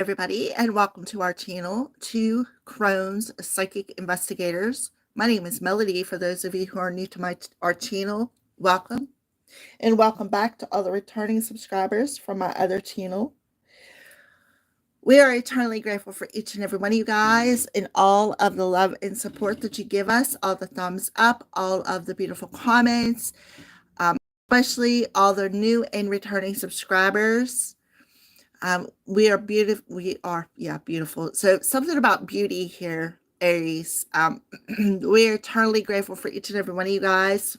everybody, and welcome to our channel, Two Crohn's Psychic Investigators. My name is Melody. For those of you who are new to our channel, welcome. And welcome back to all the returning subscribers from my other channel. We are eternally grateful for each and every one of you guys and all of the love and support that you give us, all the thumbs up, all of the beautiful comments, especially all the new and returning subscribers. We are beautiful. Beautiful. So something about beauty here, Aries. We are eternally grateful for each and every one of you guys.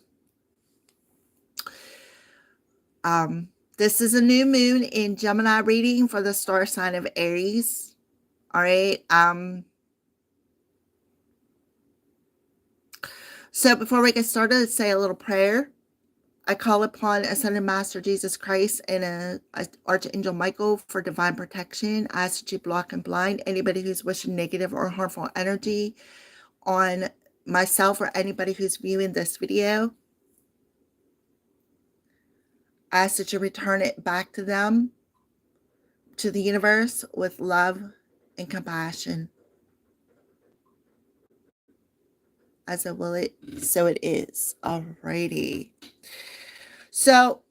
This is a new moon in Gemini reading for the star sign of Aries. All right. So before we get started, let's say a little prayer. I call upon Ascended Master Jesus Christ and Archangel Michael for divine protection. I ask that you block and blind anybody who's wishing negative or harmful energy on myself or anybody who's viewing this video. I ask that you return it back to them, to the universe, with love and compassion. As I will it, so it is. Alrighty. So,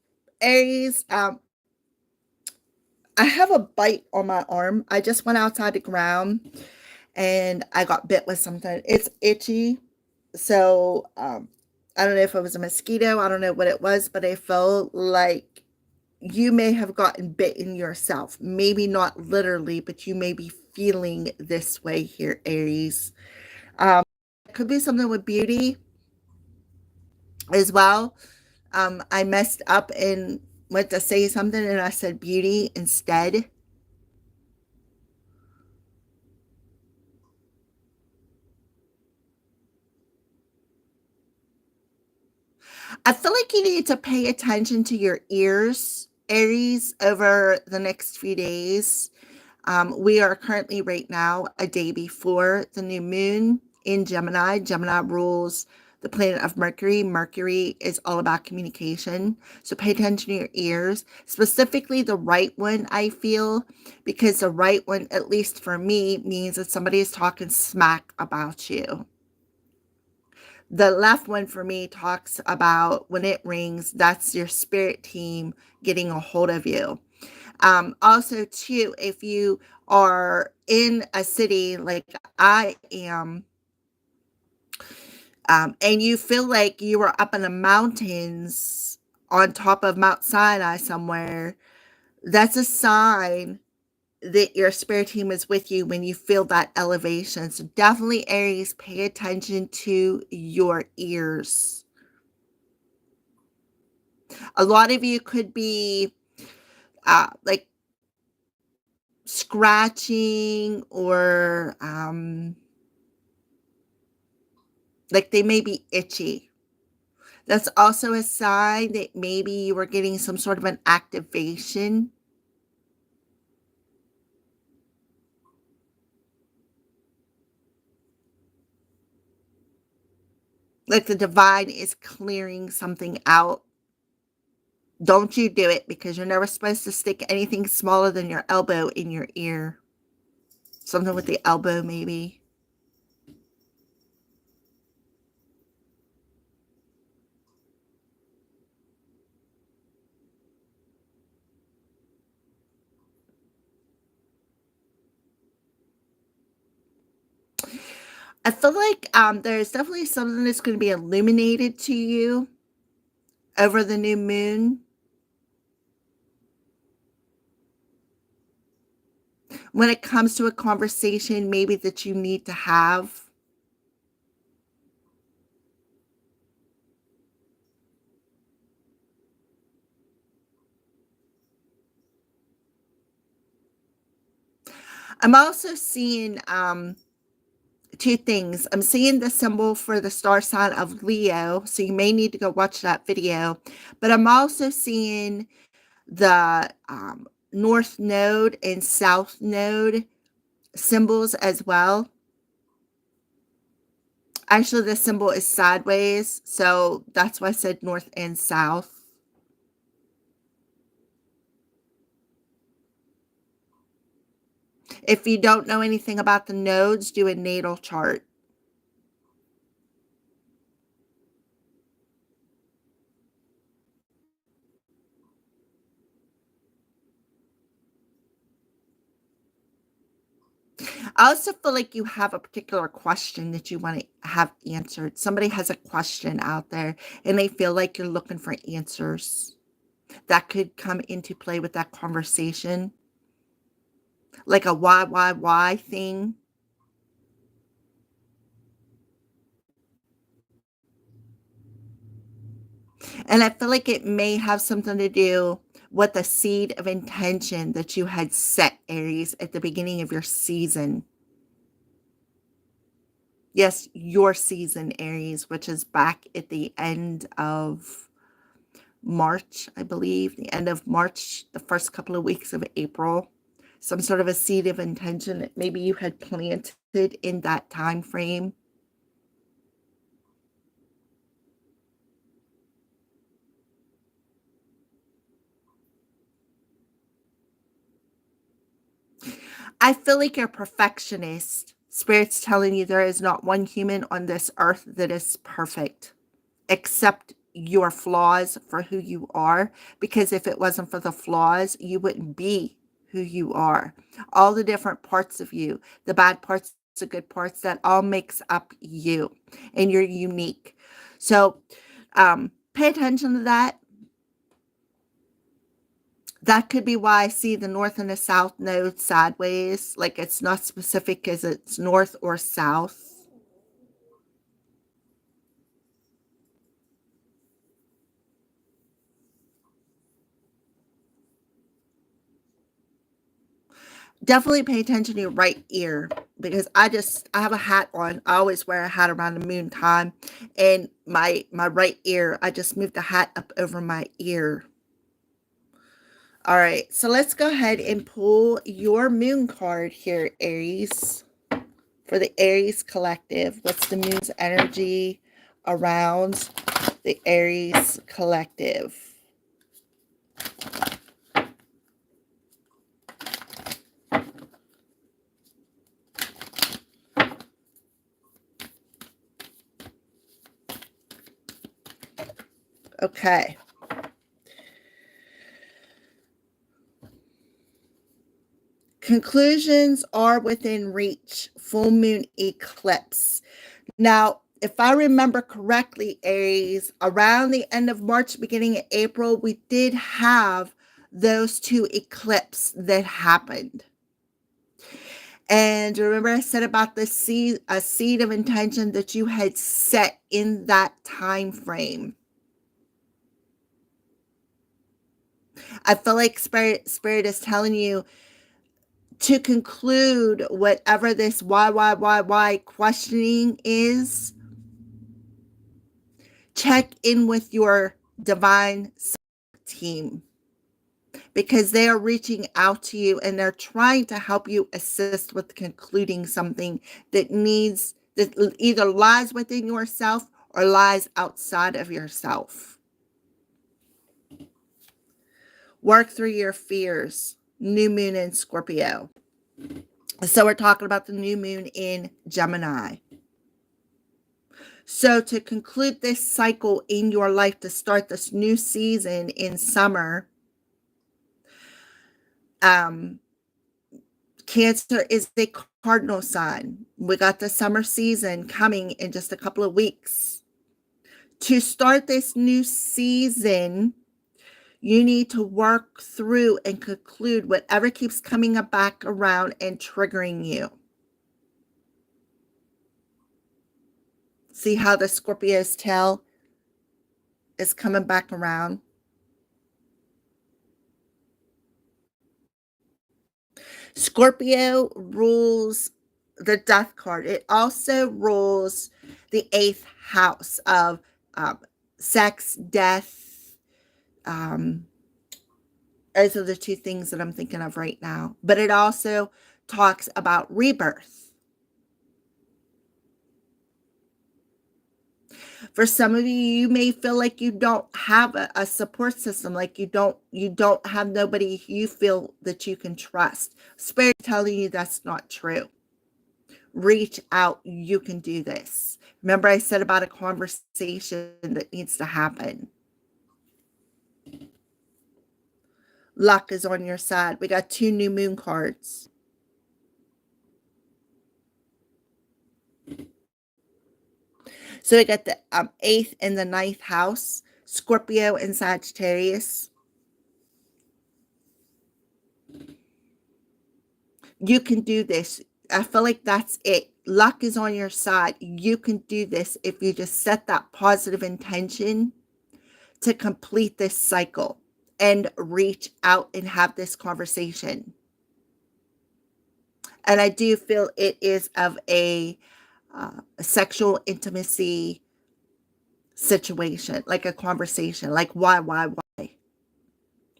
Aries, I have a bite on my arm. I just went outside the ground and I got bit with something. It's itchy. So, I don't know if it was a mosquito. I don't know what it was, but I felt like you may have gotten bitten yourself. Maybe not literally, but you may be feeling this way here, Aries. It could be something with beauty as well. I messed up and went to say something and I said beauty instead. I feel like you need to pay attention to your ears, Aries, over the next few days. We are currently right now a day before the new moon in Gemini. Gemini rules the planet of Mercury. Mercury is all about communication. So pay attention to your ears, specifically the right one, I feel, because the right one, at least for me, means that somebody is talking smack about you. The left one for me talks about when it rings, that's your spirit team getting a hold of you. Also, too, if you are in a city like I am, and you feel like you are up in the mountains on top of Mount Sinai somewhere, that's a sign that your spirit team is with you when you feel that elevation. So definitely, Aries, pay attention to your ears. A lot of you could be like scratching or like they may be itchy. That's also a sign that maybe you were getting some sort of an activation. Like the divine is clearing something out. Don't you do it, because you're never supposed to stick anything smaller than your elbow in your ear. Something with the elbow, maybe. I feel like there's definitely something that's going to be illuminated to you over the new moon. When it comes to a conversation maybe that you need to have. I'm also seeing two things. I'm seeing the symbol for the star sign of Leo, so you may need to go watch that video. But I'm also seeing the North Node and South Node symbols as well. Actually, the symbol is sideways, so that's why I said North and South. If you don't know anything about the nodes, do a natal chart. I also feel like you have a particular question that you want to have answered. Somebody has a question out there and they feel like you're looking for answers. That could come into play with that conversation, like a why thing. And I feel like it may have something to do with the seed of intention that you had set, Aries, at the beginning of your season. Yes, your season, Aries, which is back at the end of March, I believe, the end of March, the first couple of weeks of April. Some sort of a seed of intention that maybe you had planted in that time frame. I feel like you're a perfectionist. Spirit's telling you there is not one human on this earth that is perfect. Accept your flaws for who you are, because if it wasn't for the flaws, you wouldn't be who you are. All the different parts of you, the bad parts, the good parts, that all makes up you, and you're unique. So pay attention to that. That could be why I see the north and the south node sideways, like it's not specific as it's north or south. Definitely pay attention to your right ear, because I have a hat on. I always wear a hat around the moon time, and my right ear, I just moved the hat up over my ear. All right, so let's go ahead and pull your moon card here, Aries, for the Aries collective. What's the moon's energy around the Aries collective? Okay. Conclusions are within reach. Full moon eclipse. Now, if I remember correctly, Aries, around the end of March, beginning of April, we did have those two eclipses that happened. And remember I said about the seed, a seed of intention that you had set in that time frame. I feel like spirit is telling you to conclude whatever this why questioning is. Check in with your divine team, because they are reaching out to you and they're trying to help you assist with concluding something that either lies within yourself or lies outside of yourself. Work through your fears. New moon in Scorpio. So we're talking about the new moon in Gemini. So to conclude this cycle in your life, to start this new season in summer, Cancer is a cardinal sign. We got the summer season coming in just a couple of weeks. To start this new season, you need to work through and conclude whatever keeps coming back around and triggering you. See how the Scorpio's tail is coming back around? Scorpio rules the death card. It also rules the 8th house of sex, death. Those are the two things that I'm thinking of right now. But it also talks about rebirth. For some of you, you may feel like you don't have a support system, like you don't have nobody you feel that you can trust. Spirit telling you that's not true. Reach out. You can do this. Remember I said about a conversation that needs to happen. Luck is on your side. We got 2 new moon cards. So we got the 8th and the 9th house, Scorpio and Sagittarius. You can do this. I feel like that's it. Luck is on your side. You can do this if you just set that positive intention to complete this cycle and reach out and have this conversation. And I do feel it is of a sexual intimacy situation, like a conversation, like why,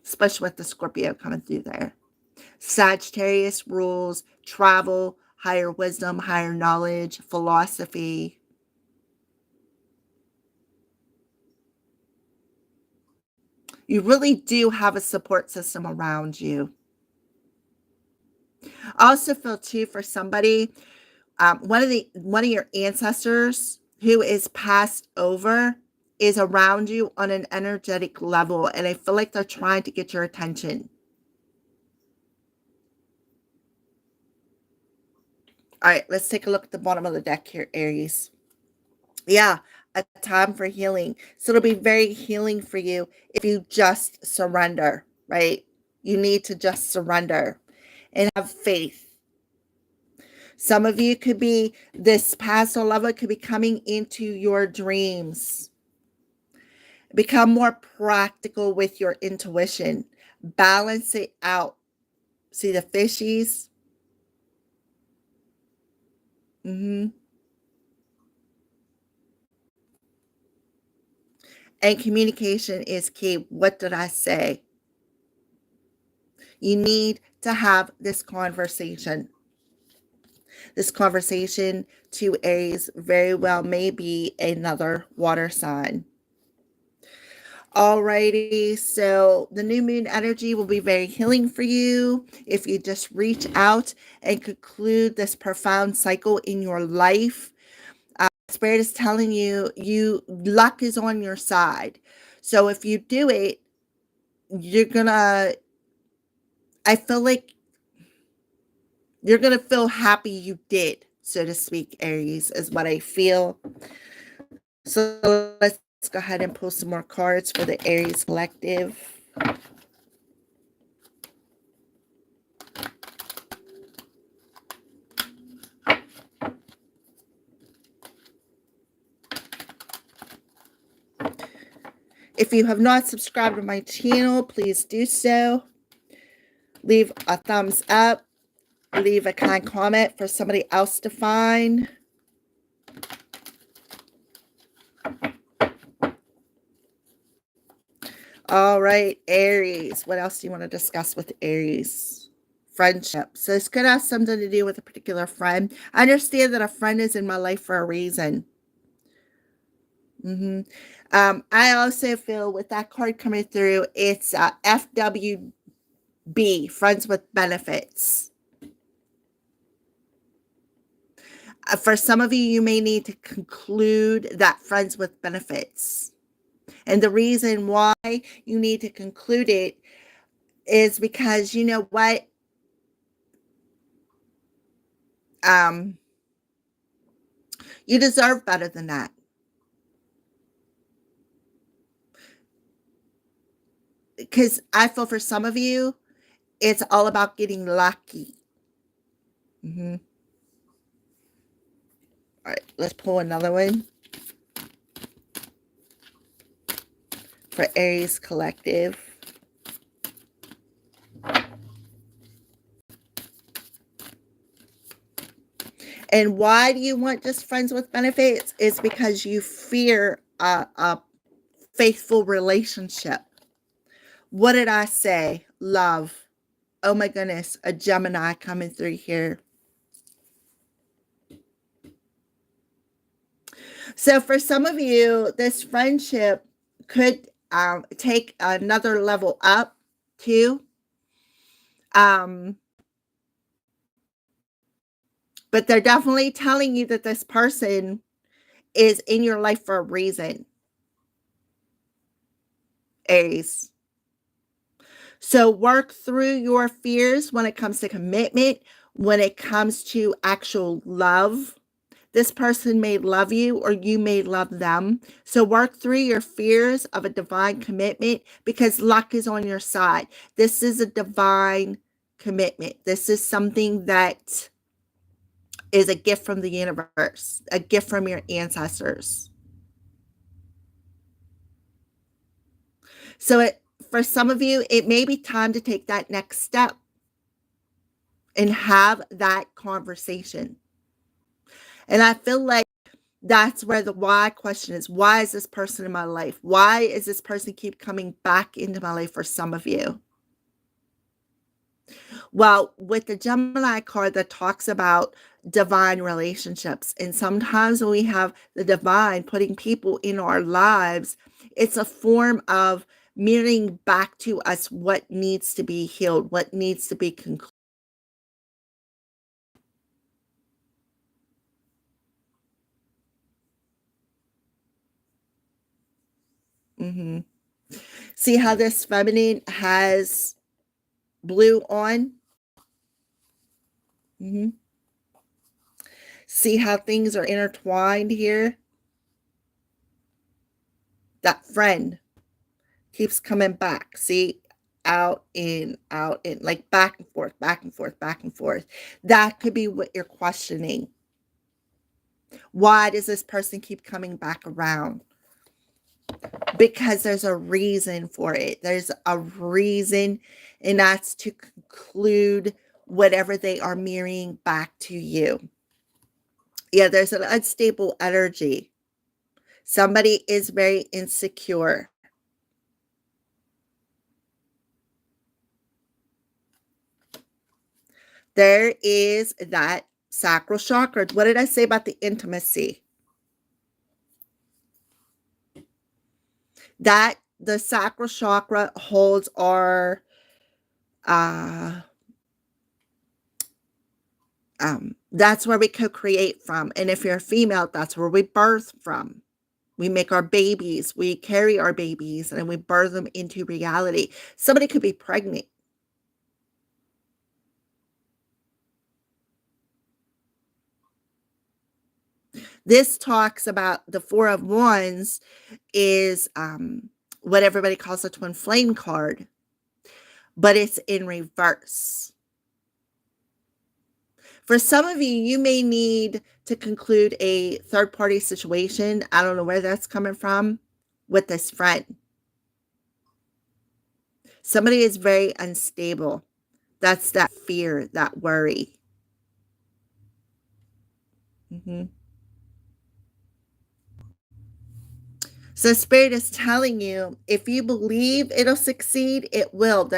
especially with the Scorpio coming through there. Sagittarius rules travel, higher wisdom, higher knowledge, philosophy. You really do have a support system around you. I also feel too for somebody, one of your ancestors who is passed over is around you on an energetic level, and I feel like they're trying to get your attention. All right, let's take a look at the bottom of the deck here, Aries. Yeah, a time for healing. So it'll be very healing for you if you just surrender, right? You need to just surrender and have faith. Some of you could be, this past or lover could be coming into your dreams. Become more practical with your intuition. Balance it out. See the fishies? And communication is key. What did I say? You need to have this conversation. This conversation to Aries very well may be another water sign. Alrighty, so the new moon energy will be very healing for you if you just reach out and conclude this profound cycle in your life. Spirit is telling you, luck is on your side. So if you do it, you're gonna, I feel like you're gonna feel happy you did, so to speak, Aries, is what I feel. So let's go ahead and pull some more cards for the Aries collective. If you have not subscribed to my channel, please do so. Leave a thumbs up. Leave a kind comment for somebody else to find. All right, Aries. What else do you want to discuss with Aries? Friendship. So this could have something to do with a particular friend. I understand that a friend is in my life for a reason. I also feel with that card coming through, it's FWB, friends with benefits. For some of you, you may need to conclude that friends with benefits. And the reason why you need to conclude it is because you know what? You deserve better than that. Because I feel for some of you, it's all about getting lucky. All right, let's pull another one for Aries collective. And why do you want just friends with benefits? It's because you fear a faithful relationship. What did I say? Love. Oh my goodness, a Gemini coming through here. So for some of you, this friendship could take another level up too. Um, but they're definitely telling you that this person is in your life for a reason, Aries. So work through your fears when it comes to commitment, when it comes to actual love. This person may love you or you may love them. So work through your fears of a divine commitment because luck is on your side. This is a divine commitment. This is something that is a gift from the universe, a gift from your ancestors. So for some of you, it may be time to take that next step and have that conversation. And I feel like that's where the why question is. Why is this person in my life? Why is this person keep coming back into my life for some of you? Well, with the Gemini card that talks about divine relationships, and sometimes when we have the divine putting people in our lives, it's a form of mirroring back to us what needs to be healed, what needs to be concluded. Mm-hmm. See how this feminine has blue on? Mm-hmm. See how things are intertwined here? That friend keeps coming back. See, out, in, like back and forth, back and forth, back and forth. That could be what you're questioning. Why does this person keep coming back around? Because there's a reason for it. There's a reason, and that's to conclude whatever they are mirroring back to you. Yeah, there's an unstable energy. Somebody is very insecure. There is that sacral chakra. What did I say about the intimacy? That the sacral chakra holds our uh that's where we co-create from. And if you're a female, that's where we birth from. We make our babies, we carry our babies, and we birth them into reality. Somebody could be pregnant. This talks about the Four of Wands is what everybody calls a twin flame card, but it's in reverse. For some of you, you may need to conclude a third party situation. I don't know where that's coming from with this friend. Somebody is very unstable. That's that fear, that worry. Mm-hmm. So Spirit is telling you, if you believe it'll succeed, it will.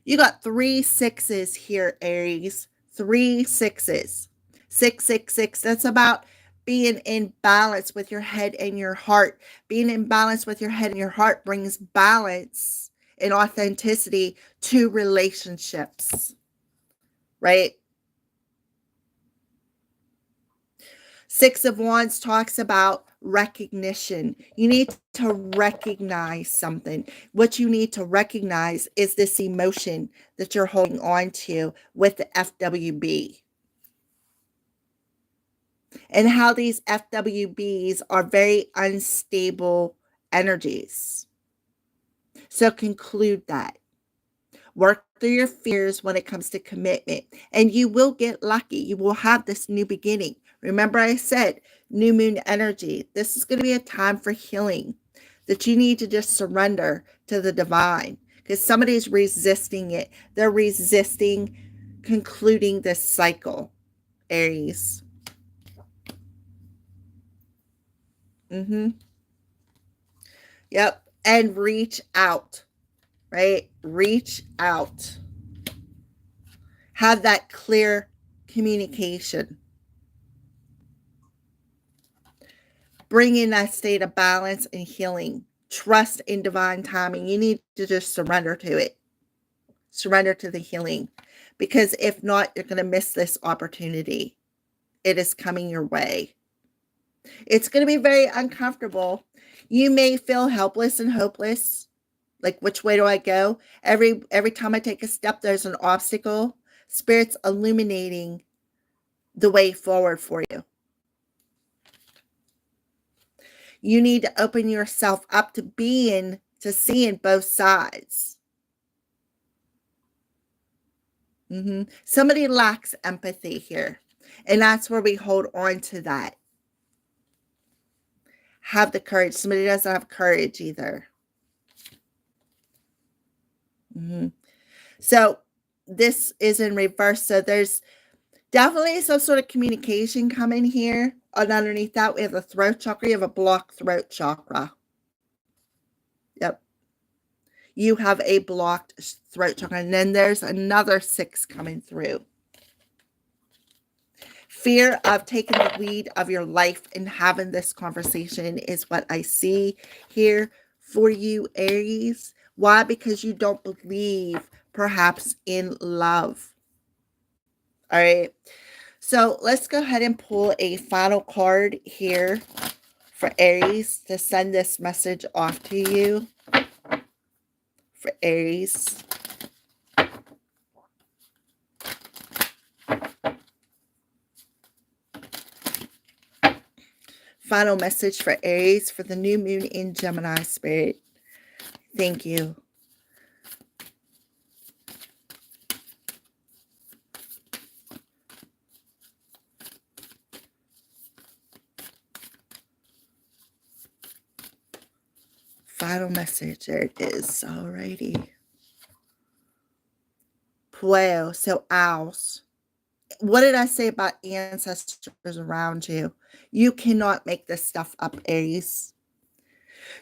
You got 3 sixes here, Aries. 3 sixes. 666. That's about being in balance with your head and your heart. Being in balance with your head and your heart brings balance and authenticity to relationships, right? 6 of Wands talks about recognition. You need to recognize something. What you need to recognize is this emotion that you're holding on to with the FWB. And how these FWBs are very unstable energies. So conclude that. Work through your fears when it comes to commitment, and you will get lucky. You will have this new beginning. Remember, I said new moon energy. This is going to be a time for healing that you need to just surrender to the divine because somebody's resisting it. They're resisting concluding this cycle, Aries. Yep. And reach out, right? Reach out. Have that clear communication. Bring in that state of balance and healing. Trust in divine timing. You need to just surrender to it. Surrender to the healing. Because if not, you're going to miss this opportunity. It is coming your way. It's going to be very uncomfortable. You may feel helpless and hopeless. Like, which way do I go? Every time I take a step, there's an obstacle. Spirit's illuminating the way forward for you. You need to open yourself up to seeing both sides. Somebody lacks empathy here. And that's where we hold on to that. Have the courage. Somebody doesn't have courage either. So this is in reverse. So there's definitely some sort of communication coming here. And underneath that, we have the throat chakra. You have a blocked throat chakra. Yep. You have a blocked throat chakra. And then there's another 6 coming through. Fear of taking the lead of your life and having this conversation is what I see here for you, Aries. Why? Because you don't believe perhaps in love. All right. So let's go ahead and pull a final card here for Aries to send this message off to you. For Aries. Final message for Aries for the new moon in Gemini, Spirit. Thank you. Final message. There it is. Alrighty. Pueo. So owls. What did I say about ancestors around you? You cannot make this stuff up, Aries.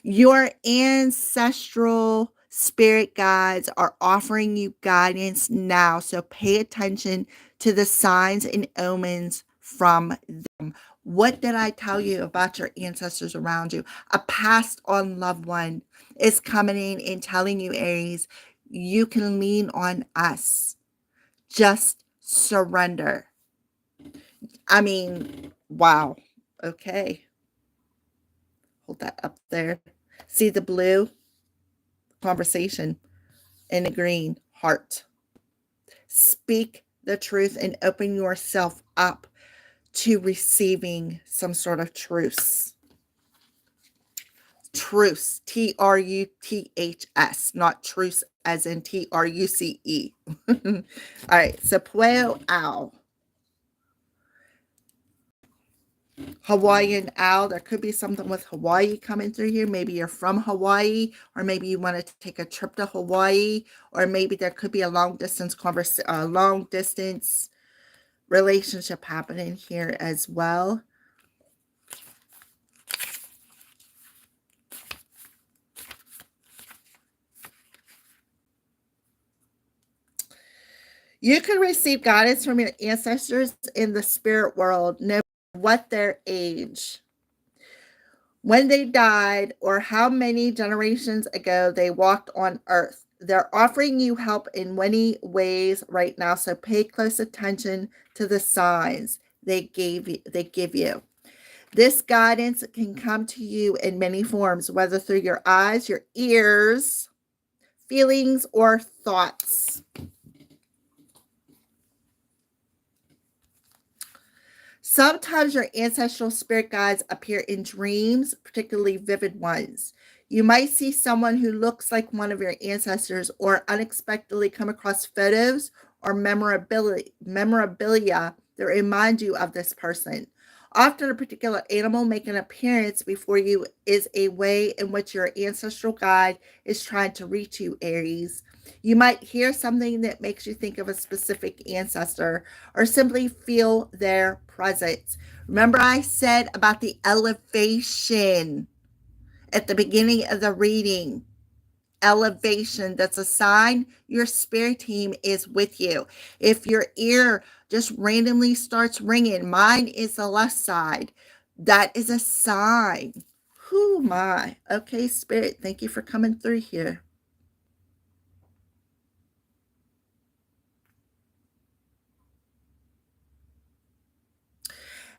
Your ancestral spirit guides are offering you guidance now. So pay attention to the signs and omens from them. What did I tell you about your ancestors around you? A passed on loved one is coming in and telling you, Aries, you can lean on us. Just surrender. I mean, wow. Okay. Hold that up there. See the blue? Conversation. And the green, heart. Speak the truth and open yourself up to receiving some sort of truce. Truce. Truths. Not truce as in Truce. All right. So Pueo Owl. Hawaiian owl. There could be something with Hawaii coming through here. Maybe you're from Hawaii, or maybe you want to take a trip to Hawaii, or maybe there could be a long distance relationship happening here as well. You can receive guidance from your ancestors in the spirit world, no matter what their age, when they died, or how many generations ago they walked on earth. They're offering you help in many ways right now, so pay close attention to the signs they give you. This guidance can come to you in many forms, whether through your eyes, your ears, feelings, or thoughts. Sometimes your ancestral spirit guides appear in dreams, particularly vivid ones. You might see someone who looks like one of your ancestors, or unexpectedly come across photos or memorabilia that remind you of this person. Often a particular animal making an appearance before you is a way in which your ancestral guide is trying to reach you, Aries. You might hear something that makes you think of a specific ancestor, or simply feel their presence. Remember I said about the elevation at the beginning of the reading? Elevation, that's a sign your spirit team is with you. If your ear just randomly starts ringing, mine is the left side, That is a sign. Whoo my. Okay, Spirit, thank you for coming through here.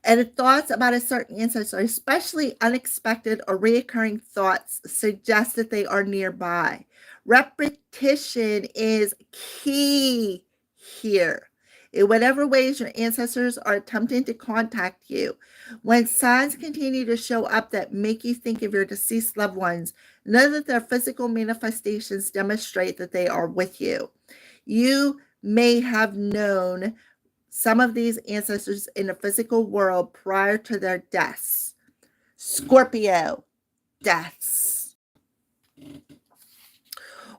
And thoughts about a certain ancestor, especially unexpected or reoccurring thoughts, suggest that they are nearby. Repetition is key here. In whatever ways your ancestors are attempting to contact you, when signs continue to show up that make you think of your deceased loved ones, know that their physical manifestations demonstrate that they are with you. You may have known some of these ancestors in the physical world prior to their deaths. Scorpio, deaths.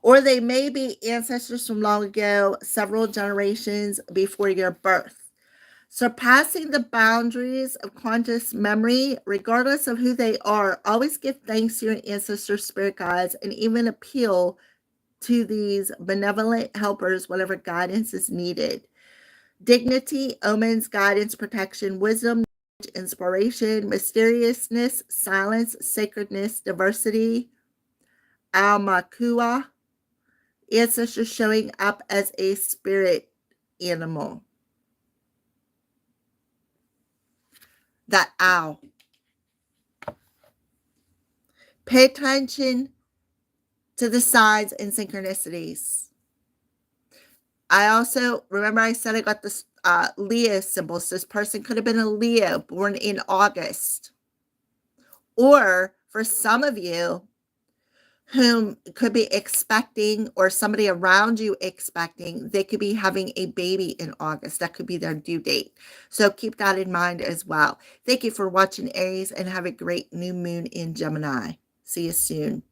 Or they may be ancestors from long ago, several generations before your birth. Surpassing the boundaries of conscious memory, regardless of who they are, always give thanks to your ancestor spirit guides and even appeal to these benevolent helpers whenever guidance is needed. Dignity, omens, guidance, protection, wisdom, inspiration, mysteriousness, silence, sacredness, diversity, Almakua, ancestors showing up as a spirit animal. That owl. Pay attention to the signs and synchronicities. I also, remember I said I got this Leo symbols. This person could have been a Leo born in August. Or for some of you, whom could be expecting, or somebody around you expecting, they could be having a baby in August. That could be their due date. So keep that in mind as well. Thank you for watching, Aries, and have a great new moon in Gemini. See you soon.